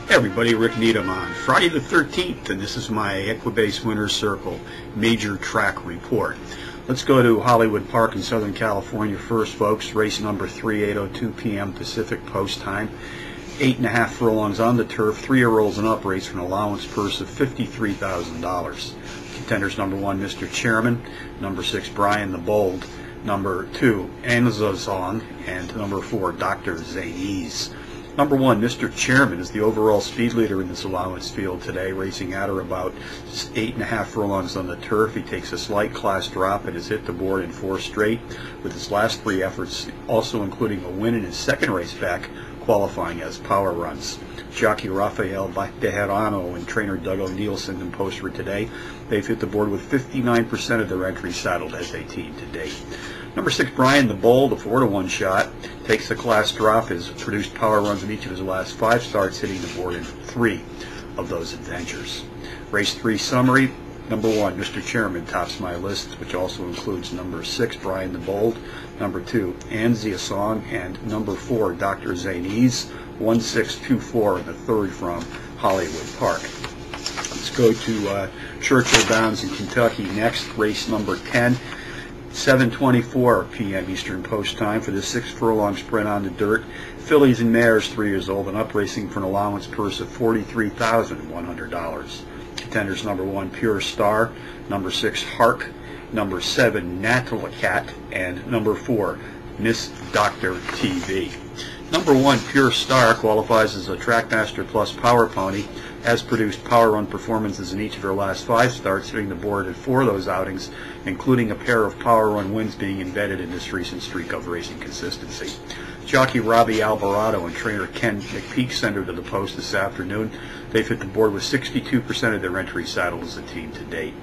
Hey everybody, Rick Needham on Friday the 13th, and this is my Equibase Winner's Circle Major Track Report. Let's go to Hollywood Park in Southern California first, folks. Race number 3, 8:02 p.m. Pacific Post Time. 8.5 furlongs on the turf, 3-year-olds and up, race for an allowance purse of $53,000. Contenders: number 1, Mr. Chairman; number 6, Brian the Bold; number 2, Anzazong; and number 4, Dr. Zanies. Number 1, Mr. Chairman, is the overall speed leader in this allowance field today, racing at or about 8.5 furlongs on the turf. He takes a slight class drop and has hit the board in 4 straight, with his last 3 efforts also including a win in his second race back, qualifying as power runs. Jockey Rafael Bejarano and trainer Doug O'Neilson in poster today. They've hit the board with 59% of their entries saddled as a team to date. Number 6, Brian the Bold, a 4-to-1 shot, takes a class drop, has produced power runs in each of his last 5 starts, hitting the board in 3 of those adventures. Race 3 summary: number 1, Mr. Chairman, tops my list, which also includes number 6, Brian the Bold; number 2, Anzazong; and number 4, Dr. Zanies. 1624 in the third from Hollywood Park. Let's go to Churchill Downs in Kentucky next. Race number 10, 7:24 p.m. Eastern Post Time for the 6-furlong sprint on the dirt. Fillies and mares 3 years old and up, racing for an allowance purse of $43,100. Contenders: number 1, Pure Star; number 6, Hark; number 7, Natalacat; and number 4, Miss Dr. TV. Number 1, Pure Star, qualifies as a Trackmaster Plus Power Pony, has produced power run performances in each of her last 5 starts, hitting the board at 4 of those outings, including a pair of power run wins being embedded in this recent streak of racing consistency. Jockey Robbie Alvarado and trainer Ken McPeak send her to the post this afternoon. They've hit the board with 62% of their entries saddled as a team to date.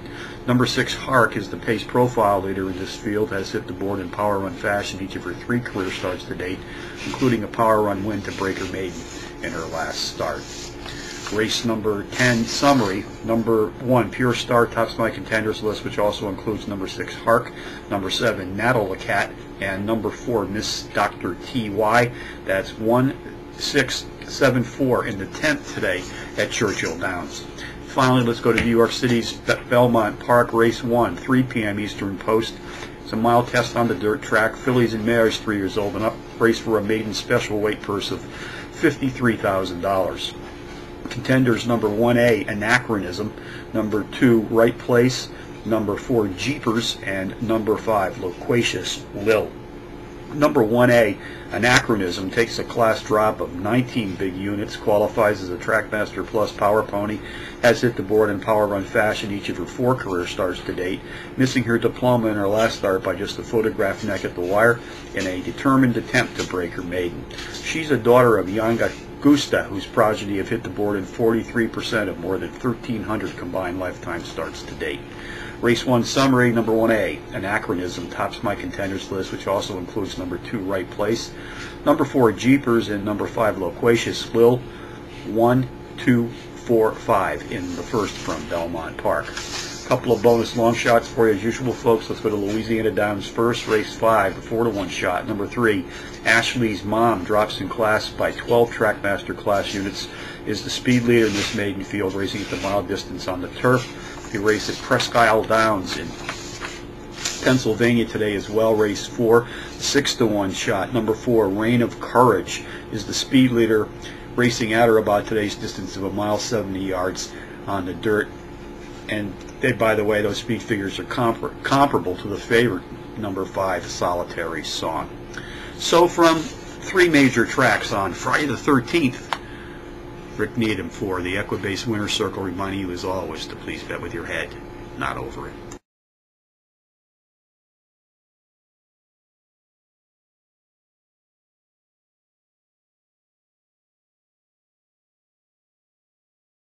Number 6, Hark, is the pace profile leader in this field, has hit the board in power run fashion each of her 3 career starts to date, including a power run win to Breaker Maiden in her last start. Race number 10 summary: number 1, Pure Star, tops my contenders list, which also includes number 6, Hark; number 7, Natalacat; and number 4, Miss Dr. TY. That's 1674 in the 10th today at Churchill Downs. Finally, let's go to New York City's Belmont Park. Race 1, 3 p.m. Eastern Post. It's a mile test on the dirt track. Fillies and mares 3 years old and up, race for a maiden special weight purse of $53,000. Contenders: number 1A, Anachronism; number 2, Right Place; number 4, Jeepers; and number 5, Loquacious Lil. Number 1A, Anachronism, takes a class drop of 19 big units, qualifies as a Trackmaster Plus Power Pony, has hit the board in power run fashion each of her 4 career starts to date, missing her diploma in her last start by just a photographed neck at the wire in a determined attempt to break her maiden. She's a daughter of Yanga Gusta, whose progeny have hit the board in 43% of more than 1,300 combined lifetime starts to date. Race 1 summary: number 1A, Anachronism, tops my contenders list, which also includes number 2, Right Place; number 4, Jeepers; and number 5, Loquacious Lil. 1, 2, 4, 5 in the first from Belmont Park. A couple of bonus long shots for you as usual, folks. Let's go to Louisiana Downs first. Race 5, the 4-to-1 shot. Number 3, Ashley's Mom, drops in class by 12 Trackmaster class units, is the speed leader in this maiden field, racing at the mile distance on the turf. He raced at Presque Isle Downs in Pennsylvania today as well. Race 4, 6-to-1 shot. Number 4, Reign of Courage, is the speed leader, racing at or about today's distance of 1.70 miles on the dirt. And they, by the way, those speed figures are comparable to the favorite, number 5, Solitary Song. So from 3 major tracks on Friday the 13th, Rick Needham for the Equibase Winner's Circle, reminding you as always to please bet with your head, not over it.